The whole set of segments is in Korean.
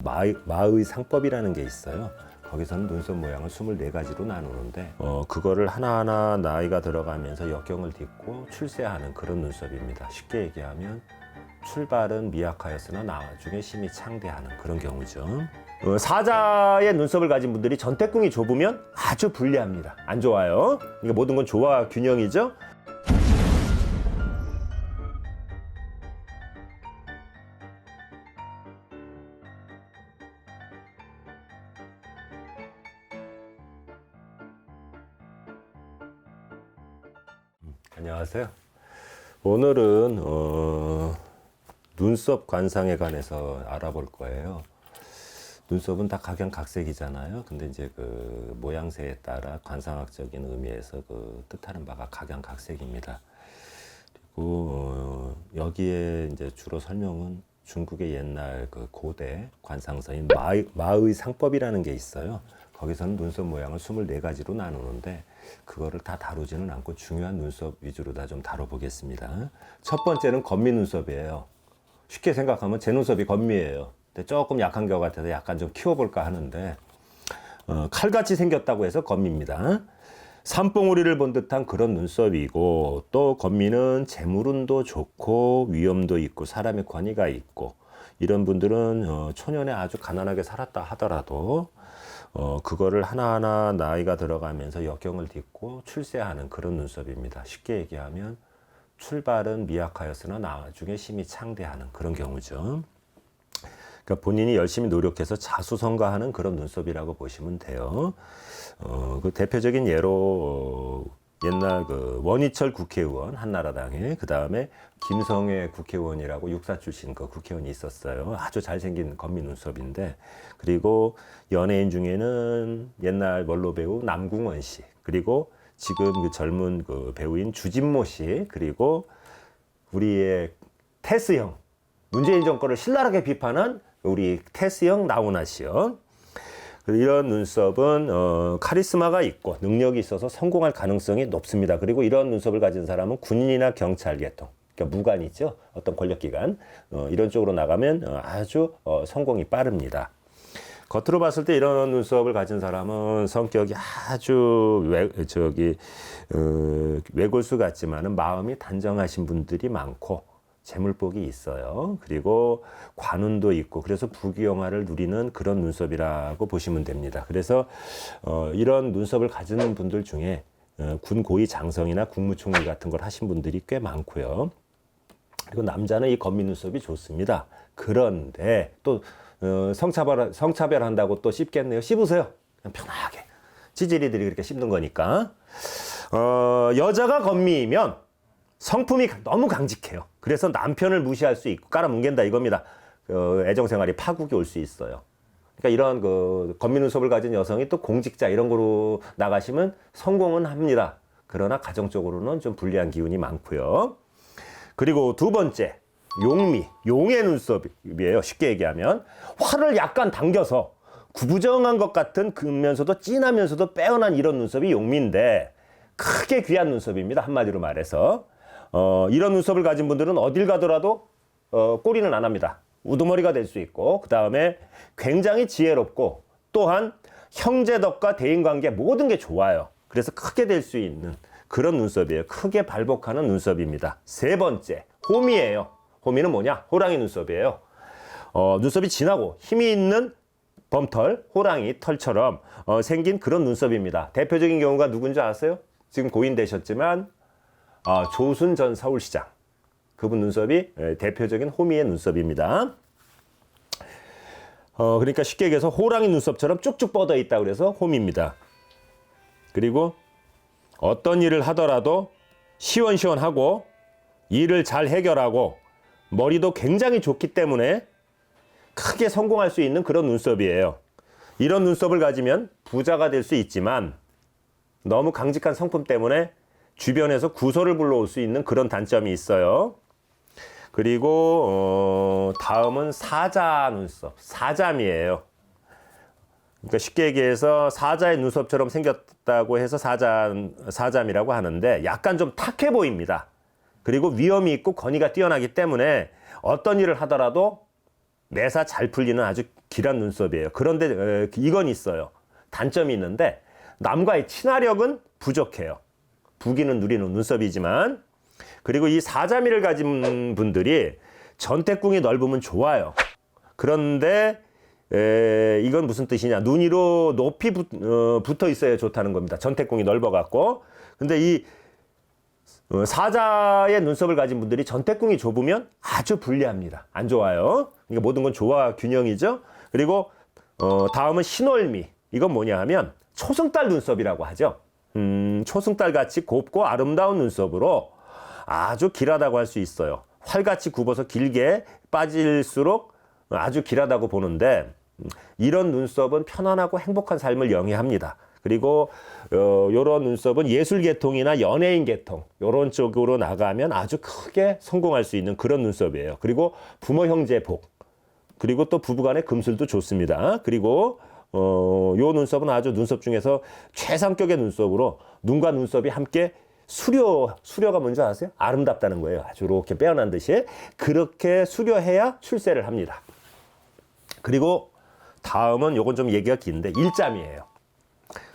마의 상법이라는 게 있어요. 거기서는 눈썹 모양을 24가지로 나누는데 그거를 하나하나 나이가 들어가면서 역경을 딛고 출세하는 그런 눈썹입니다. 쉽게 얘기하면 출발은 미약하였으나 나중에 심히 창대하는 그런 경우죠. 사자의 눈썹을 가진 분들이 전태궁이 좁으면 아주 불리합니다. 안 좋아요. 그러니까 모든 건 조화 균형이죠. 안녕하세요. 오늘은 눈썹 관상에 관해서 알아볼 거예요. 눈썹은 다 각양각색이잖아요. 근데 이제 그 모양새에 따라 관상학적인 의미에서 그 뜻하는 바가 각양각색입니다. 그리고 여기에 이제 주로 설명은 중국의 옛날 그 고대 관상서인 마의 상법이라는 게 있어요. 거기서는 눈썹 모양을 24가지로 나누는데 그거를 다 다루지는 않고 중요한 눈썹 위주로 다 좀 다뤄보겠습니다. 첫 번째는 건미 눈썹이에요. 쉽게 생각하면 제 눈썹이 건미예요. 근데 조금 약한 것 같아서 약간 좀 키워볼까 하는데 칼같이 생겼다고 해서 건미입니다. 산봉우리를 본 듯한 그런 눈썹이고, 또 건미는 재물운도 좋고 위엄도 있고 사람의 권위가 있고, 이런 분들은 초년에 아주 가난하게 살았다 하더라도 그거를 하나하나 나이가 들어가면서 역경을 딛고 출세하는 그런 눈썹입니다. 쉽게 얘기하면 출발은 미약하였으나 나중에 심히 창대하는 그런 경우죠. 그러니까 본인이 열심히 노력해서 자수성가하는 그런 눈썹이라고 보시면 돼요. 그 대표적인 예로 옛날 그 원희철 국회의원 한나라당에, 그 다음에 김성회 국회의원이라고 육사 출신 그 국회의원이 있었어요. 아주 잘생긴 건미 눈썹인데, 그리고 연예인 중에는 옛날 원로 배우 남궁원 씨, 그리고 지금 그 젊은 그 배우인 주진모 씨, 그리고 우리의 테스형, 문재인 정권을 신랄하게 비판한 우리 테스형 나훈아 씨요. 이런 눈썹은 카리스마가 있고 능력이 있어서 성공할 가능성이 높습니다. 그리고 이런 눈썹을 가진 사람은 군인이나 경찰 계통, 그러니까 무관 있죠, 어떤 권력기관 이런 쪽으로 나가면 아주 성공이 빠릅니다. 겉으로 봤을 때 이런 눈썹을 가진 사람은 성격이 아주 외골수 같지만은 마음이 단정하신 분들이 많고 재물복이 있어요. 그리고 관운도 있고, 그래서 부귀영화를 누리는 그런 눈썹이라고 보시면 됩니다. 그래서 이런 눈썹을 가지는 분들 중에 군 고위 장성이나 국무총리 같은 걸 하신 분들이 꽤 많고요. 그리고 남자는 이 건미 눈썹이 좋습니다. 그런데 또 성차별한다고 또 씹겠네요. 씹으세요. 그냥 편하게. 찌질이들이 그렇게 씹는 거니까. 여자가 건미이면 성품이 너무 강직해요. 그래서 남편을 무시할 수 있고 깔아뭉갠다 이겁니다. 애정생활이 파국이 올 수 있어요. 그러니까 이런 그 건미 눈썹을 가진 여성이 또 공직자 이런 거로 나가시면 성공은 합니다. 그러나 가정적으로는 좀 불리한 기운이 많고요. 그리고 두 번째, 용미, 용의 눈썹이에요. 쉽게 얘기하면 활을 약간 당겨서 구부정한 것 같은 근면서도 진하면서도 빼어난 이런 눈썹이 용미인데 크게 귀한 눈썹입니다. 한마디로 말해서 이런 눈썹을 가진 분들은 어딜 가더라도 꼴리는 안 합니다. 우두머리가 될 수 있고, 그 다음에 굉장히 지혜롭고, 또한 형제덕과 대인관계 모든 게 좋아요. 그래서 크게 될 수 있는 그런 눈썹이에요. 크게 발복하는 눈썹입니다. 세 번째, 호미예요. 호미는 뭐냐? 호랑이 눈썹이에요. 눈썹이 진하고 힘이 있는 범털, 호랑이 털처럼 생긴 그런 눈썹입니다. 대표적인 경우가 누군지 아세요? 지금 고인 되셨지만 조순 전 서울시장, 그분 눈썹이 대표적인 호미의 눈썹입니다. 그러니까 쉽게 얘기해서 호랑이 눈썹처럼 쭉쭉 뻗어 있다 그래서 호미입니다. 그리고 어떤 일을 하더라도 시원시원하고 일을 잘 해결하고 머리도 굉장히 좋기 때문에 크게 성공할 수 있는 그런 눈썹이에요. 이런 눈썹을 가지면 부자가 될 수 있지만 너무 강직한 성품 때문에 주변에서 구설을 불러올 수 있는 그런 단점이 있어요. 그리고 다음은 사자 눈썹, 사잠이에요. 그러니까 쉽게 얘기해서 사자의 눈썹처럼 생겼다고 해서 사잠이라고 하는데 약간 좀 탁해 보입니다. 그리고 위엄이 있고 권위가 뛰어나기 때문에 어떤 일을 하더라도 매사 잘 풀리는 아주 길한 눈썹이에요. 그런데 이건 있어요. 단점이 있는데 남과의 친화력은 부족해요. 부기는 누리는 눈썹이지만. 그리고 이 사자미를 가진 분들이 전태궁이 넓으면 좋아요. 그런데 이건 무슨 뜻이냐? 눈 위로 높이 붙어 있어야 좋다는 겁니다. 전태궁이 넓어갖고. 근데 이 사자의 눈썹을 가진 분들이 전태궁이 좁으면 아주 불리합니다. 안 좋아요. 그러니까 모든 건 조화 균형이죠. 그리고 다음은 신월미. 이건 뭐냐 하면 초승달 눈썹이라고 하죠. 초승달 같이 곱고 아름다운 눈썹으로 아주 길하다고 할 수 있어요. 활같이 굽어서 길게 빠질수록 아주 길하다고 보는데 이런 눈썹은 편안하고 행복한 삶을 영위합니다. 그리고 요런 눈썹은 예술 계통이나 연예인 계통 요런 쪽으로 나가면 아주 크게 성공할 수 있는 그런 눈썹이에요. 그리고 부모 형제 복 그리고 또 부부간의 금술도 좋습니다. 그리고 요 눈썹은 아주 눈썹 중에서 최상격의 눈썹으로 눈과 눈썹이 함께 수려가 뭔지 아세요? 아름답다는 거예요. 아주 이렇게 빼어난 듯이 그렇게 수려해야 출세를 합니다. 그리고 다음은 요건 좀 얘기가 긴데 일자미예요.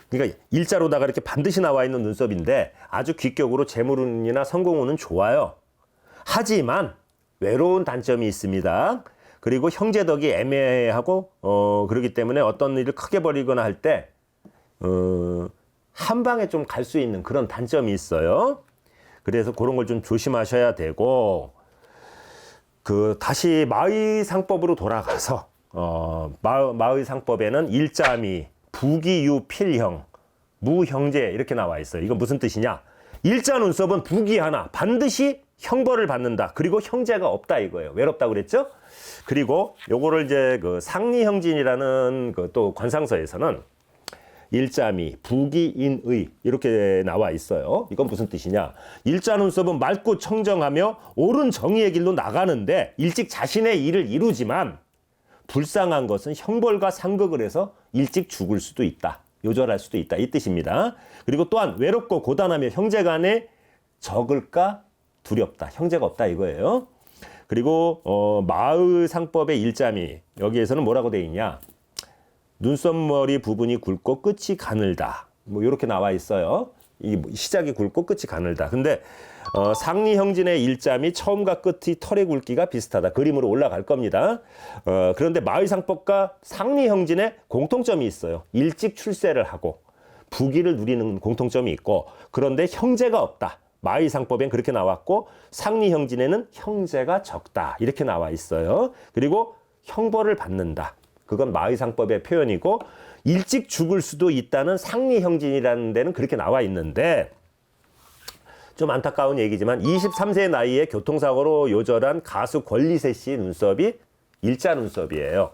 그러니까 일자로다가 이렇게 반드시 나와 있는 눈썹인데 아주 귀격으로 재물운이나 성공운은 좋아요. 하지만 외로운 단점이 있습니다. 그리고 형제덕이 애매하고 그렇기 때문에 어떤 일을 크게 벌이거나 할 때 한 방에 좀 갈 수 있는 그런 단점이 있어요. 그래서 그런 걸 좀 조심하셔야 되고 다시 마의상법으로 돌아가서 마의상법에는 일자미, 부기유, 필형, 무형제 이렇게 나와 있어요. 이건 무슨 뜻이냐? 일자 눈썹은 부기 하나 반드시 형벌을 받는다. 그리고 형제가 없다 이거예요. 외롭다 그랬죠? 그리고 요거를 이제 그 상리형진이라는 또 관상서에서는 일자미, 부기인의 이렇게 나와 있어요. 이건 무슨 뜻이냐? 일자 눈썹은 맑고 청정하며 옳은 정의의 길로 나가는데 일찍 자신의 일을 이루지만 불쌍한 것은 형벌과 상극을 해서 일찍 죽을 수도 있다. 요절할 수도 있다. 이 뜻입니다. 그리고 또한 외롭고 고단하며 형제간에 적을까 두렵다. 형제가 없다 이거예요. 그리고 마의상법의 일자미 여기에서는 뭐라고 돼 있냐? 눈썹머리 부분이 굵고 끝이 가늘다. 뭐 이렇게 나와 있어요. 이 시작이 굵고 끝이 가늘다. 근데 상리형진의 일자미 처음과 끝이 털의 굵기가 비슷하다. 그림으로 올라갈 겁니다. 그런데 마의상법과 상리형진의 공통점이 있어요. 일찍 출세를 하고 부귀를 누리는 공통점이 있고 그런데 형제가 없다. 마의상법엔 그렇게 나왔고 상리형진에는 형제가 적다. 이렇게 나와 있어요. 그리고 형벌을 받는다. 그건 마의상법의 표현이고 일찍 죽을 수도 있다는 상리형진이라는 데는 그렇게 나와 있는데 좀 안타까운 얘기지만 23세 나이에 교통사고로 요절한 가수 권리세 씨 눈썹이 일자 눈썹이에요.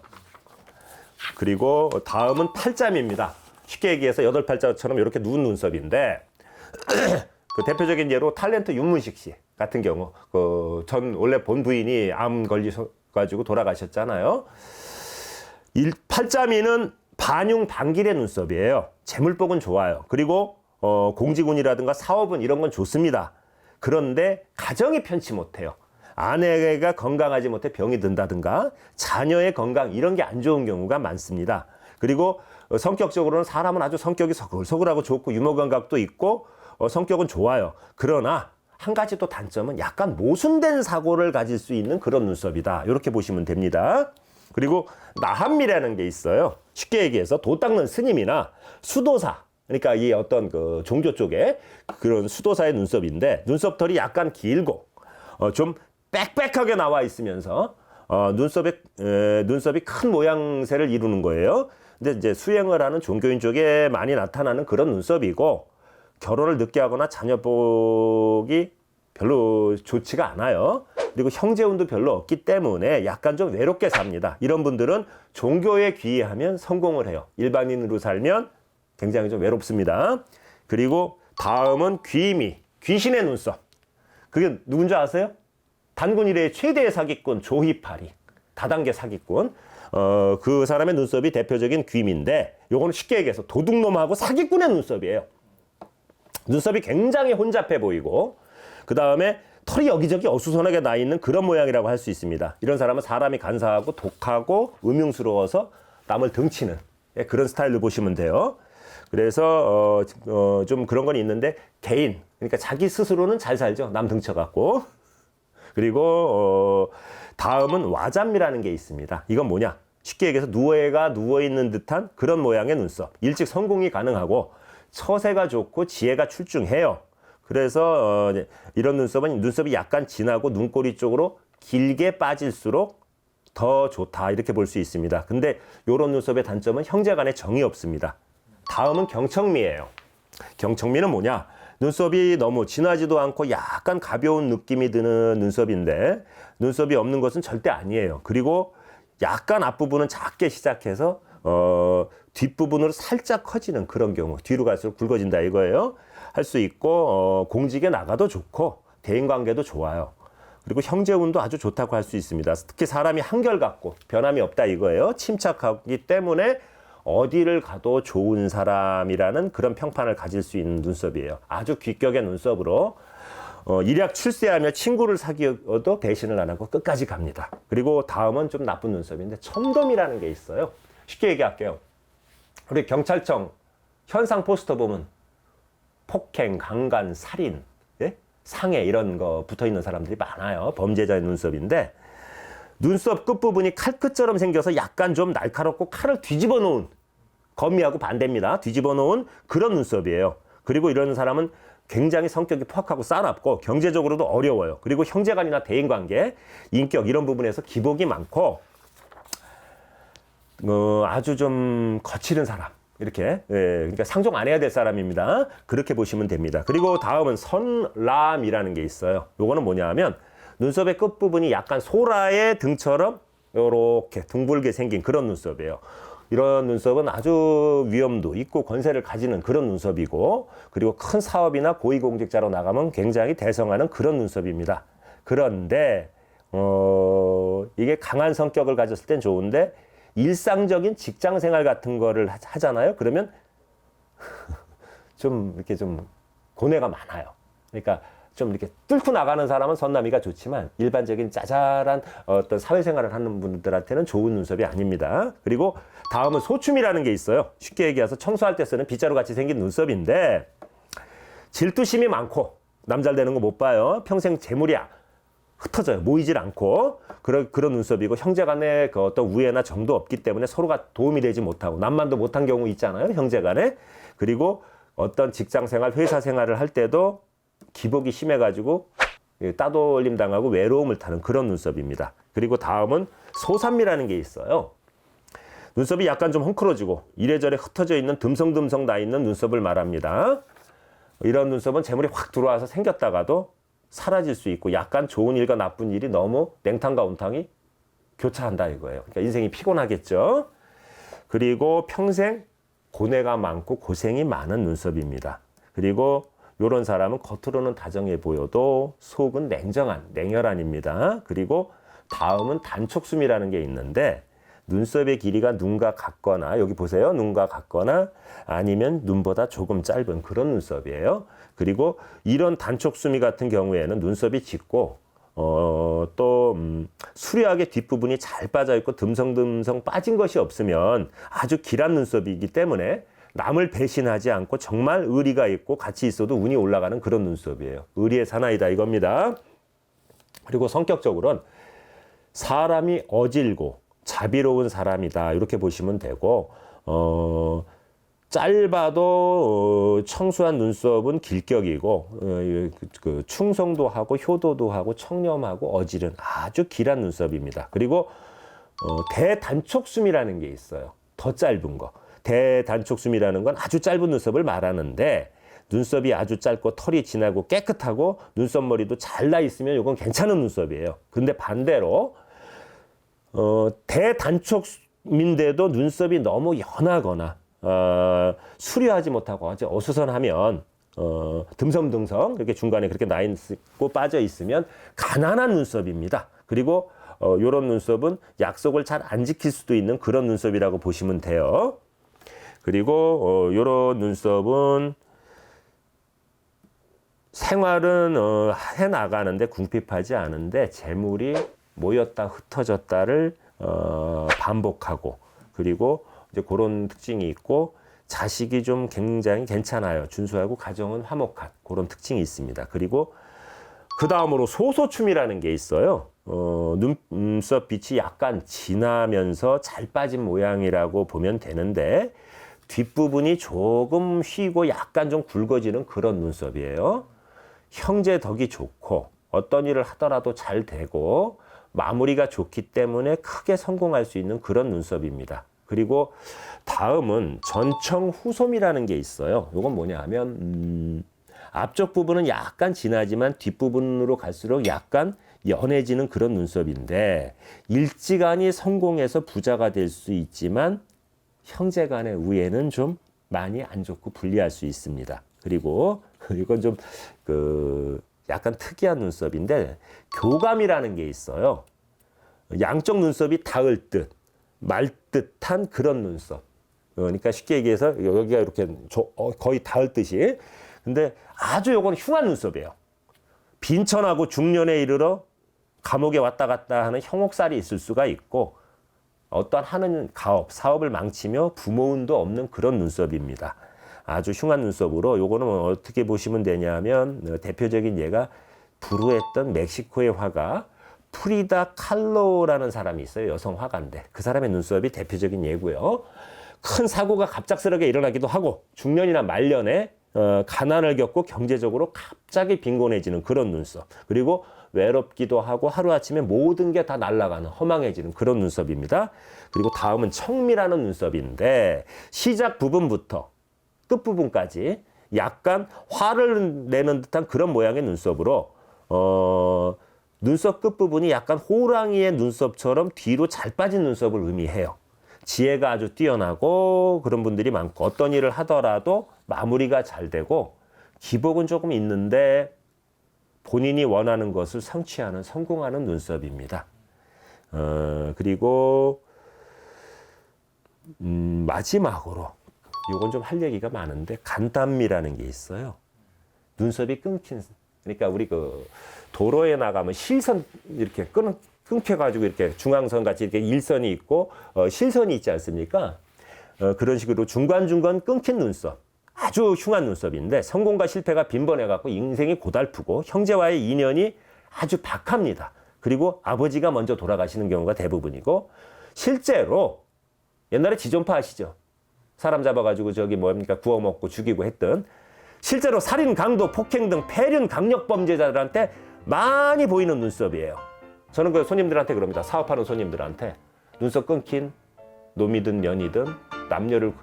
그리고 다음은 팔자미입니다. 쉽게 얘기해서 여덟 팔자처럼 이렇게 누운 눈썹인데 그 대표적인 예로 탤런트 윤문식 씨 같은 경우 전 원래 본 부인이 암 걸리셔가지고 돌아가셨잖아요. 팔자미는 반흉 반길의 눈썹이에요. 재물복은 좋아요. 그리고 공직운이라든가 사업은 이런 건 좋습니다. 그런데 가정이 편치 못해요. 아내가 건강하지 못해 병이 든다든가 자녀의 건강 이런 게 안 좋은 경우가 많습니다. 그리고 성격적으로는 사람은 아주 성격이 서글서글하고 좋고 유머 감각도 있고 성격은 좋아요. 그러나 한 가지 또 단점은 약간 모순된 사고를 가질 수 있는 그런 눈썹이다. 이렇게 보시면 됩니다. 그리고 나한미라는 게 있어요. 쉽게 얘기해서 도 닦는 스님이나 수도사, 그러니까 이 어떤 그 종교 쪽에 그런 수도사의 눈썹인데 눈썹털이 약간 길고 좀 빽빽하게 나와 있으면서 눈썹이 큰 모양새를 이루는 거예요. 근데 이제 수행을 하는 종교인 쪽에 많이 나타나는 그런 눈썹이고 결혼을 늦게 하거나 자녀복이 별로 좋지가 않아요. 그리고 형제운도 별로 없기 때문에 약간 좀 외롭게 삽니다. 이런 분들은 종교에 귀의하면 성공을 해요. 일반인으로 살면 굉장히 좀 외롭습니다. 그리고 다음은 귀미, 귀신의 눈썹. 그게 누군지 아세요? 단군 이래의 최대의 사기꾼 조희파리, 다단계 사기꾼. 그 사람의 눈썹이 대표적인 귀미인데 요거는 쉽게 얘기해서 도둑놈하고 사기꾼의 눈썹이에요. 눈썹이 굉장히 혼잡해 보이고 그 다음에 털이 여기저기 어수선하게 나 있는 그런 모양이라고 할 수 있습니다. 이런 사람은 사람이 간사하고 독하고 음흉스러워서 남을 등치는 그런 스타일로 보시면 돼요. 그래서 좀 그런 건 있는데 개인, 그러니까 자기 스스로는 잘 살죠. 남 등쳐갖고. 그리고 다음은 와잠이라는 게 있습니다. 이건 뭐냐? 쉽게 얘기해서 누에가 누워있는 듯한 그런 모양의 눈썹. 일찍 성공이 가능하고 처세가 좋고 지혜가 출중해요. 그래서 이런 눈썹은 눈썹이 약간 진하고 눈꼬리 쪽으로 길게 빠질수록 더 좋다 이렇게 볼 수 있습니다. 근데 이런 눈썹의 단점은 형제간에 정이 없습니다. 다음은 경청미예요. 경청미는 뭐냐? 눈썹이 너무 진하지도 않고 약간 가벼운 느낌이 드는 눈썹인데 눈썹이 없는 것은 절대 아니에요. 그리고 약간 앞부분은 작게 시작해서 뒷부분으로 살짝 커지는 그런 경우, 뒤로 갈수록 굵어진다 이거예요. 할 수 있고 공직에 나가도 좋고 대인관계도 좋아요. 그리고 형제운도 아주 좋다고 할 수 있습니다. 특히 사람이 한결같고 변함이 없다 이거예요. 침착하기 때문에 어디를 가도 좋은 사람이라는 그런 평판을 가질 수 있는 눈썹이에요. 아주 귀격의 눈썹으로 일약 출세하며 친구를 사귀어도 배신을 안 하고 끝까지 갑니다. 그리고 다음은 좀 나쁜 눈썹인데 첨돔이라는 게 있어요. 쉽게 얘기할게요. 우리 경찰청 현상 포스터 보면 폭행, 강간, 살인, 예? 상해 이런 거 붙어있는 사람들이 많아요. 범죄자의 눈썹인데 눈썹 끝부분이 칼끝처럼 생겨서 약간 좀 날카롭고 칼을 뒤집어 놓은, 거미하고 반대입니다. 뒤집어 놓은 그런 눈썹이에요. 그리고 이런 사람은 굉장히 성격이 포악하고 싸납고 경제적으로도 어려워요. 그리고 형제간이나 대인관계, 인격 이런 부분에서 기복이 많고 아주 좀 거칠은 사람. 이렇게 그러니까 상종 안 해야 될 사람입니다. 그렇게 보시면 됩니다. 그리고 다음은 선람이라는 게 있어요. 요거는 뭐냐 하면 눈썹의 끝부분이 약간 소라의 등처럼 요렇게 둥글게 생긴 그런 눈썹이에요. 이런 눈썹은 아주 위험도 있고 권세를 가지는 그런 눈썹이고 그리고 큰 사업이나 고위공직자로 나가면 굉장히 대성하는 그런 눈썹입니다. 그런데 이게 강한 성격을 가졌을 땐 좋은데 일상적인 직장 생활 같은 거를 하잖아요. 그러면 좀 이렇게 좀 고뇌가 많아요. 그러니까 좀 이렇게 뚫고 나가는 사람은 선남이가 좋지만 일반적인 짜잘한 어떤 사회생활을 하는 분들한테는 좋은 눈썹이 아닙니다. 그리고 다음은 소춤이라는 게 있어요. 쉽게 얘기해서 청소할 때 쓰는 빗자루 같이 생긴 눈썹인데 질투심이 많고 남 잘 되는 거 못 봐요. 평생 재물이 흩어져요. 모이질 않고 그런 눈썹이고 형제간에 그 어떤 우애나 정도 없기 때문에 서로가 도움이 되지 못하고 남만도 못한 경우 있잖아요. 형제간에. 그리고 어떤 직장생활, 회사생활을 할 때도 기복이 심해가지고 따돌림 당하고 외로움을 타는 그런 눈썹입니다. 그리고 다음은 소삼미라는 게 있어요. 눈썹이 약간 좀 헝클어지고 이래저래 흩어져 있는 듬성듬성 나 있는 눈썹을 말합니다. 이런 눈썹은 재물이 확 들어와서 생겼다가도 사라질 수 있고 약간 좋은 일과 나쁜 일이 너무 냉탕과 온탕이 교차한다 이거예요. 그러니까 인생이 피곤하겠죠. 그리고 평생 고뇌가 많고 고생이 많은 눈썹입니다. 그리고 이런 사람은 겉으로는 다정해 보여도 속은 냉혈한입니다. 그리고 다음은 단촉숨이라는 게 있는데 눈썹의 길이가 눈과 같거나 여기 보세요. 눈과 같거나 아니면 눈보다 조금 짧은 그런 눈썹이에요. 그리고 이런 단촉수미 같은 경우에는 눈썹이 짙고 또 수려하게 뒷부분이 잘 빠져있고 듬성듬성 빠진 것이 없으면 아주 길한 눈썹이기 때문에 남을 배신하지 않고 정말 의리가 있고 같이 있어도 운이 올라가는 그런 눈썹이에요. 의리의 사나이다 이겁니다. 그리고 성격적으로는 사람이 어질고 자비로운 사람이다 이렇게 보시면 되고 짧아도 청수한 눈썹은 길격이고 충성도 하고 효도도 하고 청렴하고 어질은 아주 길한 눈썹입니다. 그리고 대단촉숨이라는 게 있어요. 더 짧은 거. 대단촉숨이라는 건 아주 짧은 눈썹을 말하는데 눈썹이 아주 짧고 털이 진하고 깨끗하고 눈썹머리도 잘 나 있으면 이건 괜찮은 눈썹이에요. 근데 반대로 대단촉인데도 눈썹이 너무 연하거나 수려하지 못하고 아주 어수선하면 듬성듬성 그렇게 중간에 그렇게 나 있고 빠져 있으면 가난한 눈썹입니다. 그리고 요런 눈썹은 약속을 잘 안 지킬 수도 있는 그런 눈썹이라고 보시면 돼요. 그리고 요런 눈썹은 생활은 해 나가는데 궁핍하지 않은데 재물이 모였다 흩어졌다를 반복하고, 그리고 이제 그런 특징이 있고, 자식이 좀 굉장히 괜찮아요. 준수하고 가정은 화목한 그런 특징이 있습니다. 그리고 그 다음으로 소소춤이라는 게 있어요. 눈썹 빛이 약간 진하면서 잘 빠진 모양이라고 보면 되는데, 뒷부분이 조금 휘고 약간 좀 굵어지는 그런 눈썹이에요. 형제 덕이 좋고 어떤 일을 하더라도 잘 되고 마무리가 좋기 때문에 크게 성공할 수 있는 그런 눈썹입니다. 그리고 다음은 전청후솜이라는 게 있어요. 이건 뭐냐 하면 앞쪽 부분은 약간 진하지만 뒷부분으로 갈수록 약간 연해지는 그런 눈썹인데, 일찌감이 성공해서 부자가 될 수 있지만 형제 간의 우애는 좀 많이 안 좋고 불리할 수 있습니다. 그리고 이건 좀 약간 특이한 눈썹인데, 교감이라는 게 있어요. 양쪽 눈썹이 닿을 듯 말 듯한 그런 눈썹. 그러니까 쉽게 얘기해서 여기가 이렇게 거의 닿을 듯이. 근데 아주 요건 흉한 눈썹이에요. 빈천하고 중년에 이르러 감옥에 왔다 갔다 하는 형옥살이 있을 수가 있고, 어떤 하는 가업, 사업을 망치며 부모운도 없는 그런 눈썹입니다. 아주 흉한 눈썹으로, 요거는 어떻게 보시면 되냐면, 대표적인 예가 불후했던 멕시코의 화가 프리다 칼로라는 사람이 있어요. 여성 화가인데 그 사람의 눈썹이 대표적인 예고요. 큰 사고가 갑작스럽게 일어나기도 하고, 중년이나 말년에 가난을 겪고 경제적으로 갑자기 빈곤해지는 그런 눈썹. 그리고 외롭기도 하고 하루아침에 모든 게 다 날아가는 허망해지는 그런 눈썹입니다. 그리고 다음은 청미라는 눈썹인데, 시작 부분부터 끝부분까지 약간 화를 내는 듯한 그런 모양의 눈썹으로, 눈썹 끝부분이 약간 호랑이의 눈썹처럼 뒤로 잘 빠진 눈썹을 의미해요. 지혜가 아주 뛰어나고 그런 분들이 많고, 어떤 일을 하더라도 마무리가 잘 되고 기복은 조금 있는데 본인이 원하는 것을 성취하는, 성공하는 눈썹입니다. 그리고 마지막으로 이건 좀 할 얘기가 많은데, 간단미라는 게 있어요. 눈썹이 끊긴, 그러니까 우리 도로에 나가면 실선 이렇게 끊겨가지고 이렇게 중앙선 같이 이렇게 일선이 있고 실선이 있지 않습니까? 그런 식으로 중간중간 끊긴 눈썹. 아주 흉한 눈썹인데, 성공과 실패가 빈번해갖고 인생이 고달프고 형제와의 인연이 아주 박합니다. 그리고 아버지가 먼저 돌아가시는 경우가 대부분이고, 실제로 옛날에 지존파 아시죠? 사람 잡아가지고 저기 뭡니까 구워 먹고 죽이고 했던, 실제로 살인, 강도, 폭행 등 폐륜 강력 범죄자들한테 많이 보이는 눈썹이에요. 저는 그 손님들한테 그럽니다. 사업하는 손님들한테 눈썹 끊긴 놈이든 년이든 남녀를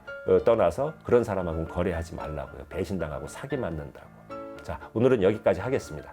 떠나서 그런 사람하고는 거래하지 말라고요. 배신당하고 사기 맞는다고. 자, 오늘은 여기까지 하겠습니다.